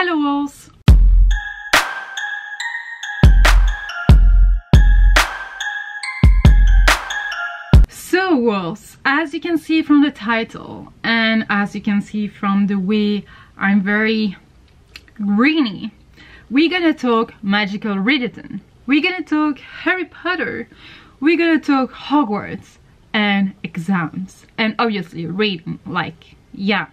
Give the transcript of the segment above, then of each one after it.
Hello Wolves! So Wolves, as you can see from the title and as you can see from the way I'm very greeny, we're gonna talk magical Readathon. We're gonna talk Harry Potter. We're gonna talk Hogwarts and exams and obviously reading, like, yeah.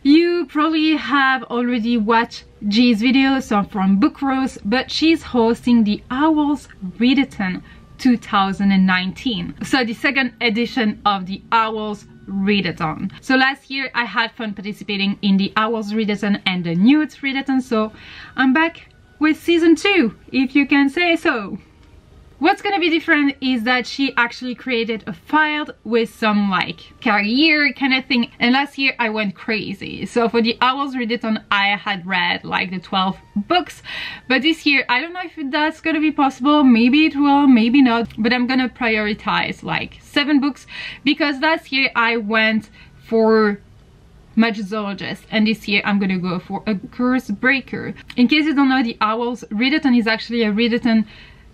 You probably have already watched G's videos from Book Rose, but she's hosting the O.W.L's Readathon 2019. So the second edition of the O.W.L's Readathon. So last year I had fun participating in the O.W.L's Readathon and the Nudes Readathon, so I'm back with season 2, if you can say so. What's gonna be different is that she actually created a file with some like career kind of thing, and last year I went crazy. So for the O.W.L's Readathon I had read like the 12 books, but this year I don't know if that's gonna be possible. Maybe it will, maybe not, but I'm gonna prioritize like 7 books because last year I went for Magic Zoologist and this year I'm gonna go for a Curse Breaker. In case you don't know, the O.W.L's Readathon is actually a Readathon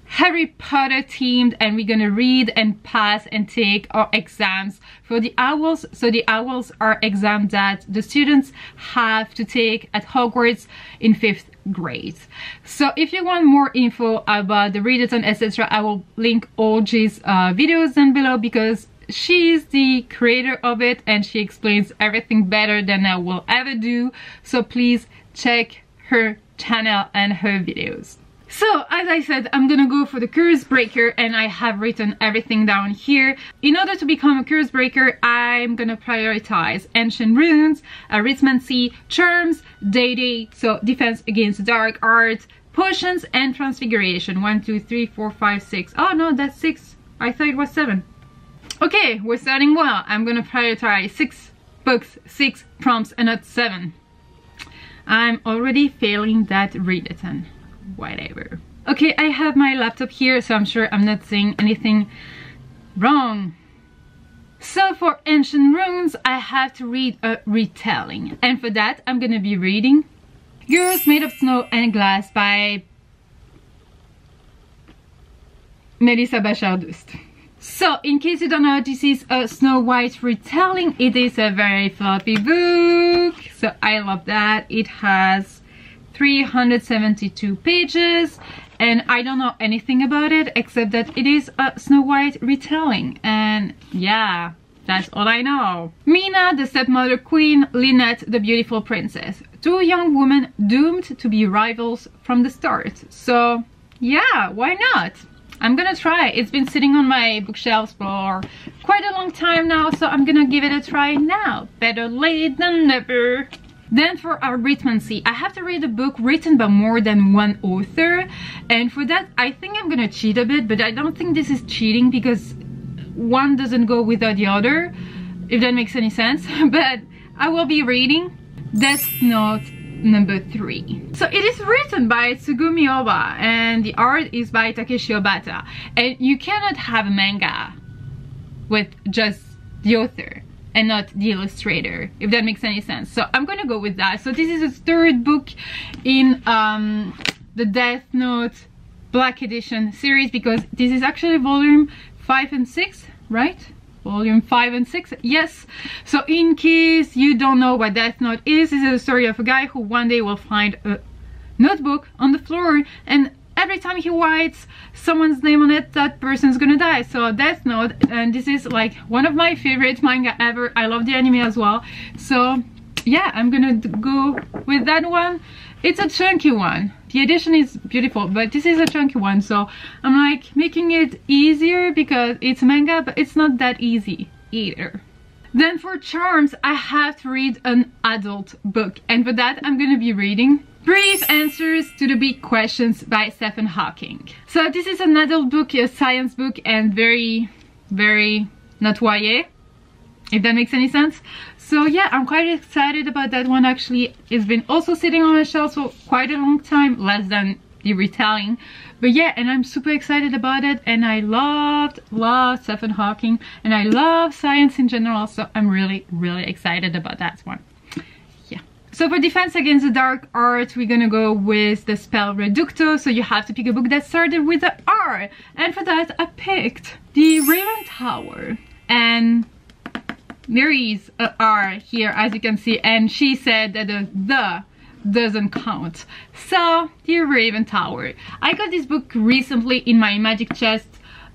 Harry Potter themed, and we're gonna read and pass and take our exams for the O.W.L's. So the O.W.L's are exams that the students have to take at Hogwarts in 5th grade. So if you want more info about the Readathon, etc., I will link all G's videos down below because she's the creator of it and she explains everything better than I will ever do. So please check her channel and her videos. So as I said, I'm gonna go for the Curse Breaker and I have written everything down here. In order to become a Curse Breaker, I'm gonna prioritize Ancient Runes, Arithmancy, Charms, Day, so Defense Against Dark Arts, Potions, and Transfiguration. 1, 2, 3, 4, 5, 6. Oh no, that's 6. I thought it was 7. Okay, we're starting well. I'm gonna prioritize 6 books, 6 prompts, and not 7. I'm already failing that Readathon. Whatever. Okay, I have my laptop here, so I'm sure I'm not saying anything wrong. So for Ancient Runes, I have to read a retelling, and for that I'm gonna be reading Girls Made of Snow and Glass by Melissa Bachardust. So in case you don't know, this is a Snow White retelling. It is a very floppy book, so I love that. It has 372 pages and I don't know anything about it except that it is a Snow White retelling, and yeah, that's all I know. Mina, the stepmother queen, Lynette, the beautiful princess. 2 young women doomed to be rivals from the start. So yeah, why not? I'm gonna try. It's been sitting on my bookshelves for quite a long time now, so I'm gonna give it a try now. Better late than never. Then for Arithmancy, I have to read a book written by more than one author, and for that I think I'm gonna cheat a bit, but I don't think this is cheating because one doesn't go without the other, if that makes any sense. But I will be reading Death Note number 3. So it is written by Tsugumi Oba and the art is by Takeshi Obata, and you cannot have a manga with just the author and not the illustrator, if that makes any sense. So I'm gonna go with that. So this is the 3rd book in the Death Note Black Edition series, because this is actually volume 5 and 6, right? Volume 5 and 6, yes. So in case you don't know what Death Note is, this is a story of a guy who one day will find a notebook on the floor, and every time he writes someone's name on it, that person's gonna die. So Death Note, and this is like one of my favorite manga ever. I love the anime as well. So yeah, I'm gonna go with that one. It's a chunky one. The edition is beautiful, but this is a chunky one. So I'm like making it easier because it's manga, but it's not that easy either. Then for Charms, I have to read an adult book, and for that I'm gonna be reading Brief Answers to the Big Questions by Stephen Hawking. So this is an adult book, a science book, and very not YA, if that makes any sense. So yeah, I'm quite excited about that one. Actually, it's been also sitting on my shelf for quite a long time, less than the retelling, but yeah, and I'm super excited about it, and I love Stephen Hawking, and I love science in general, so I'm really excited about that one. Yeah. So for defense against the dark art, we're gonna go with the spell Reducto. So you have to pick a book that started with the R. And for that, I picked the Raven Tower. And there is a R here, as you can see. And she said that the doesn't count. So the Raven Tower. I got this book recently in my Magic Chest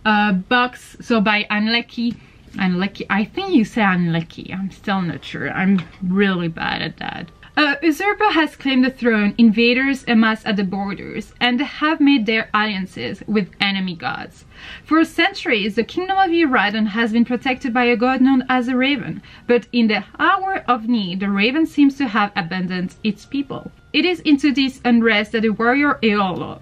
box. So by Unlucky. I think you say Unlucky. I'm still not sure. I'm really bad at that. Usurper has claimed the throne, invaders amass at the borders, and they have made their alliances with enemy gods. For centuries, the kingdom of Readathon has been protected by a god known as the Raven, but in the hour of need, the Raven seems to have abandoned its people. It is into this unrest that the warrior O.W.L,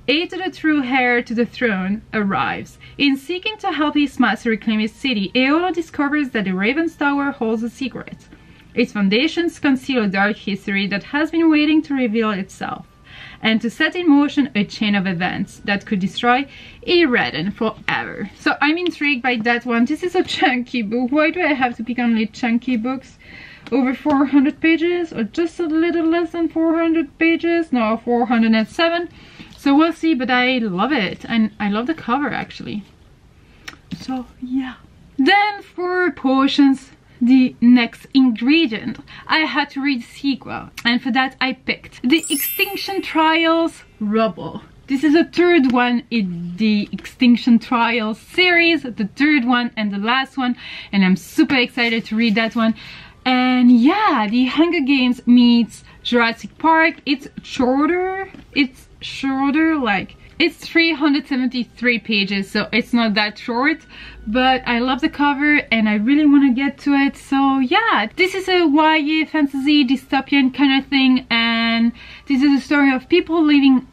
heir to the true heir to the throne, arrives. In seeking to help his master reclaim his city, O.W.L discovers that the Raven's Tower holds a secret. Its foundations conceal a dark history that has been waiting to reveal itself, and to set in motion a chain of events that could destroy Readathon forever. So I'm intrigued by that one. This is a chunky book. Why do I have to pick only chunky books? Over 400 pages, or just a little less than 400 pages? No, 407. So we'll see, but I love it, and I love the cover actually. So yeah. Then for potions, the next ingredient, I had to read sequel, and for that I picked the Extinction Trials Rubble. This is the third one in the Extinction Trials series, the third one and the last one, and I'm super excited to read that one. And yeah, the Hunger Games meets Jurassic Park. It's shorter, like it's 373 pages, so it's not that short, but I love the cover and I really want to get to it. So yeah, this is a YA fantasy dystopian kind of thing, and this is a story of people living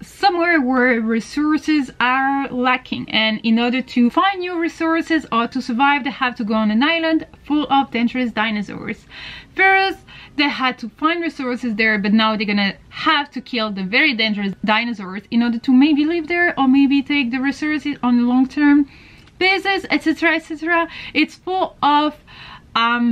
somewhere where resources are lacking, and in order to find new resources or to survive, they have to go on an island full of dangerous dinosaurs. First, they had to find resources there, but now they're gonna have to kill the very dangerous dinosaurs in order to maybe live there, or maybe take the resources on a long-term basis, etc, etc. It's full of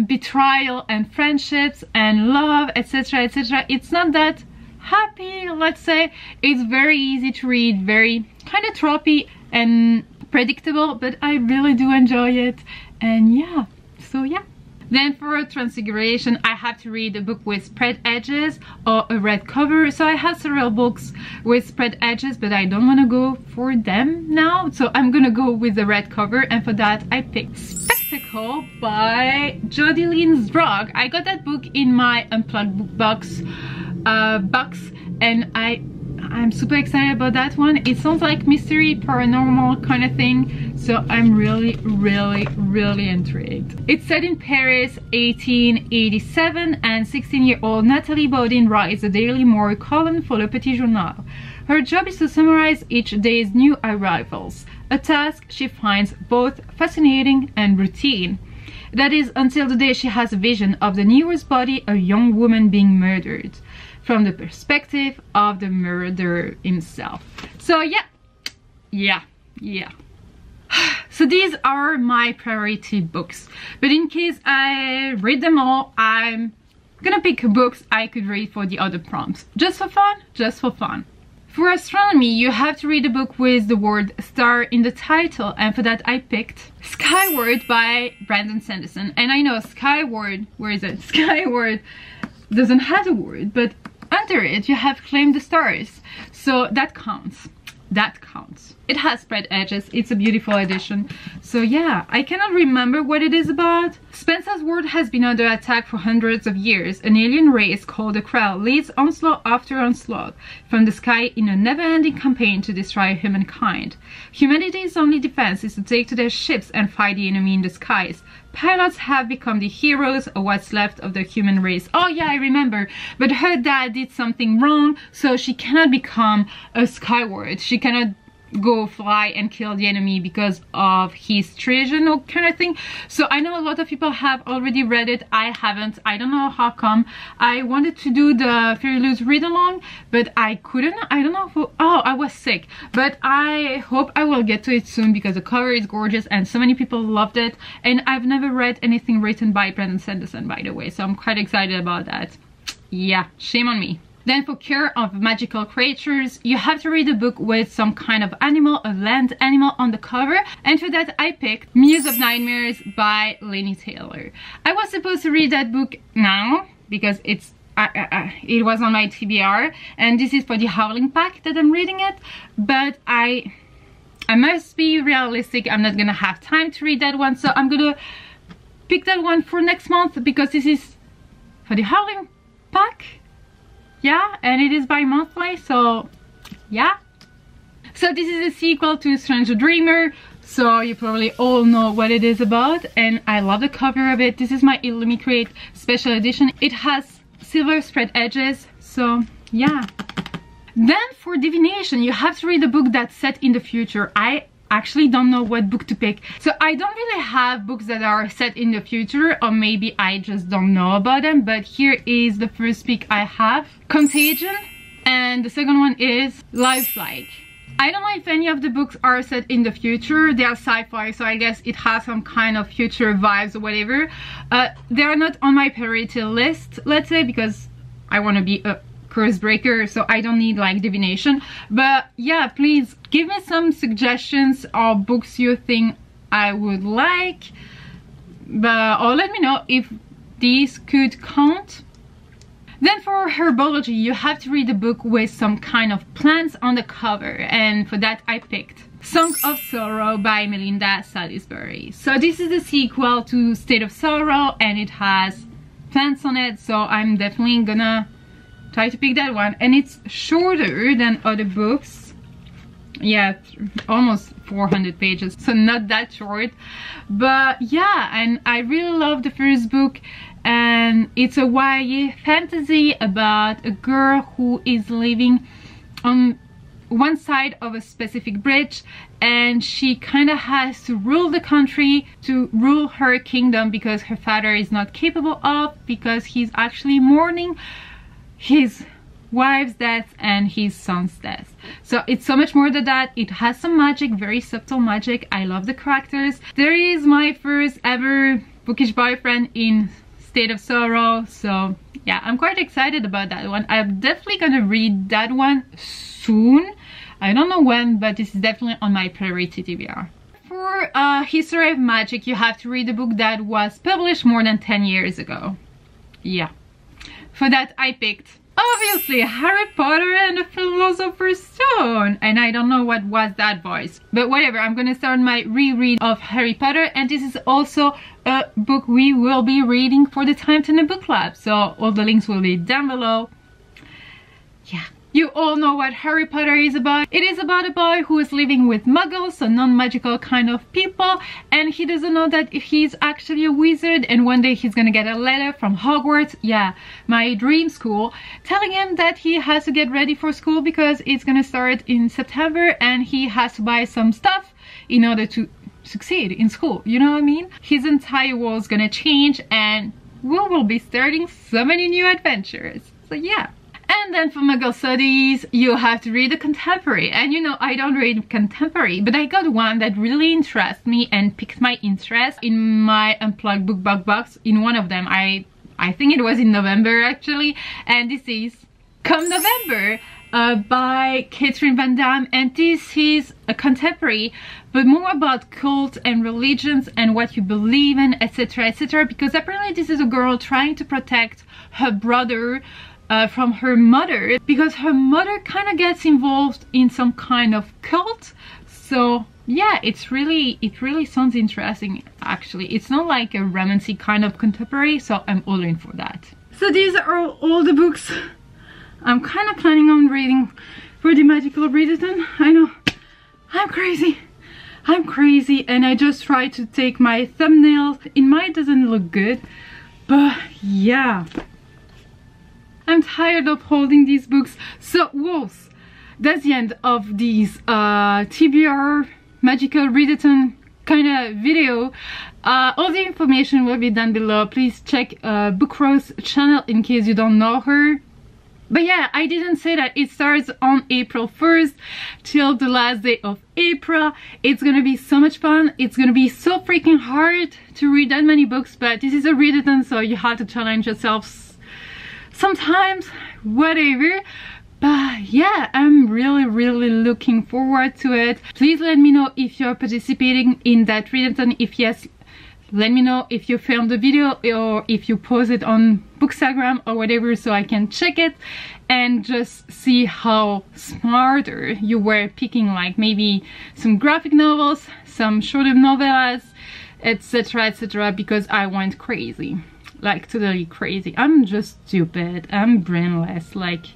betrayal and friendships and love, etc, etc. It's not that happy, let's say. It's very easy to read, very kind of tropey and predictable, but I really do enjoy it. And yeah, so yeah. Then for Transfiguration, I have to read a book with spread edges or a red cover. So I have several books with spread edges, but I don't want to go for them now, so I'm gonna go with the red cover, and for that I picked Spectacle by Jodie Lynn Zrog. I got that book in my Unplugged book box, and I'm super excited about that one. It sounds like mystery, paranormal kind of thing, so I'm really intrigued. It's set in Paris, 1887, and 16-year-old Nathalie Baudin writes a daily morgue column for Le Petit Journal. Her job is to summarize each day's new arrivals, a task she finds both fascinating and routine. That is, until the day she has a vision of the nearest body, a young woman being murdered, from the perspective of the murderer himself. So yeah. So these are my priority books, but in case I read them all, I'm gonna pick books I could read for the other prompts, just for fun. For astronomy, you have to read a book with the word star in the title, and for that I picked Skyward by Brandon Sanderson. And I know Skyward, where is it? Skyward doesn't have a word, but under it you have claimed the stars, so that counts. It has spread edges. It's a beautiful edition. So yeah, I cannot remember what it is about. Spencer's world has been under attack for hundreds of years. An alien race called the O.W.L leads onslaught after onslaught from the sky in a never-ending campaign to destroy humankind. Humanity's only defense is to take to their ships and fight the enemy in the skies. Pilots have become the heroes of what's left of the human race. Oh yeah, I remember. But her dad did something wrong, so she cannot become a skyward. She cannot go fly and kill the enemy because of his treason or kind of thing. So I know a lot of people have already read it. I haven't. I don't know how come. I wanted to do the Fairy Loose read along, but I couldn't. I don't know who. Oh, I was sick. But I hope I will get to it soon because the cover is gorgeous and so many people loved it. And I've never read anything written by Brandon Sanderson, by the way, so I'm quite excited about that. yeah, shame on me. Then for Care of Magical Creatures, you have to read a book with some kind of animal, a land animal on the cover. And for that I picked Muse of Nightmares by Laini Taylor. I was supposed to read that book now because it was on my TBR, and this is for the Howling Pack that I'm reading it, but I must be realistic. I'm not gonna have time to read that one, so I'm gonna pick that one for next month because this is for the Howling Pack. Yeah, and it is bi-monthly, so yeah. So this is a sequel to Strange the Dreamer, so you probably all know what it is about, and I love the cover of it. This is my Illumicrate special edition. It has silver spread edges, so yeah. Then for Divination, you have to read a book that's set in the future. I actually don't know what book to pick, so I don't really have books that are set in the future, or maybe I just don't know about them, but here is the first pick I have. Contagion, and the second one is Lifelike. I don't know if any of the books are set in the future. They are sci-fi, so I guess it has some kind of future vibes or whatever. They are not on my priority list, let's say, because I want to be a curse breaker, so I don't need like divination. But yeah, please give me some suggestions of books you think I would like, or let me know if these could count. Then for herbology, you have to read a book with some kind of plants on the cover, and for that I picked Song of Sorrow by Melinda Salisbury. So this is the sequel to State of Sorrow, and it has plants on it, so I'm definitely gonna try to pick that one. And it's shorter than other books. Yeah, almost 400 pages, so not that short. But yeah, and I really love the first book, and it's a YA fantasy about a girl who is living on one side of a specific bridge, and she kind of has to rule the country, to rule her kingdom, because her father is not capable of, because he's actually mourning his wife's death and his son's death. So it's so much more than that. It has some magic, very subtle magic. I love the characters. There is my first ever bookish boyfriend in State of Sorrow, so yeah, I'm quite excited about that one. I'm definitely gonna read that one soon. I don't know when, but this is definitely on my priority TBR. For History of Magic, you have to read a book that was published more than 10 years ago. Yeah. For that I picked, obviously, Harry Potter and the Philosopher's Stone, and I don't know what was that voice, but whatever. I'm gonna start my reread of Harry Potter, and this is also a book we will be reading for the Time Turner Book Club, so all the links will be down below. Yeah, you all know what Harry Potter is about. It is about a boy who is living with muggles, so non-magical kind of people, and he doesn't know that he's actually a wizard, and one day he's gonna get a letter from Hogwarts, yeah, my dream school, telling him that he has to get ready for school because it's gonna start in September, and he has to buy some stuff in order to succeed in school, you know what I mean? His entire world's gonna change, and we will be starting so many new adventures, so yeah. And then for Muggle Studies, you have to read a contemporary. And you know, I don't read contemporary, but I got one that really interests me and piqued my interest in my Unplugged book box. In one of them, I think it was in November actually. And this is Come November by Catherine Van Damme. And this is a contemporary, but more about cult and religions and what you believe in, etc, etc. Because apparently this is a girl trying to protect her brother from her mother, because her mother kind of gets involved in some kind of cult. So yeah, it really sounds interesting actually. It's not like a romantic kind of contemporary, so I'm all in for that. So these are all the books I'm kind of planning on reading for the Magical Readathon. I know, I'm crazy, and I just try to take my thumbnails. In mine it doesn't look good, but yeah, I'm tired of holding these books. So wolves, that's the end of these TBR Magical Readathon kind of video. All the information will be down below. Please check Book Rose channel in case you don't know her. But yeah, I didn't say that it starts on April 1st till the last day of April. It's gonna be so much fun. It's gonna be so freaking hard to read that many books, but this is a readathon, so you have to challenge yourselves sometimes, whatever. But yeah, I'm really looking forward to it. Please let me know if you're participating in that readathon. If yes, let me know if you filmed the video or if you post it on Bookstagram or whatever, so I can check it and just see how smarter you were picking, like maybe some graphic novels, some shorter novellas, etc, etc, because I went crazy, like totally crazy. I'm just stupid, I'm brainless, like,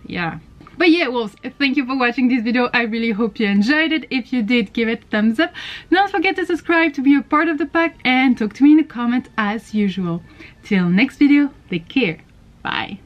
yeah. But yeah, wolves, thank you for watching this video. I really hope you enjoyed it. If you did, give it a thumbs up. Don't forget to subscribe to be a part of the pack and talk to me in the comments as usual. Till next video, take care. Bye.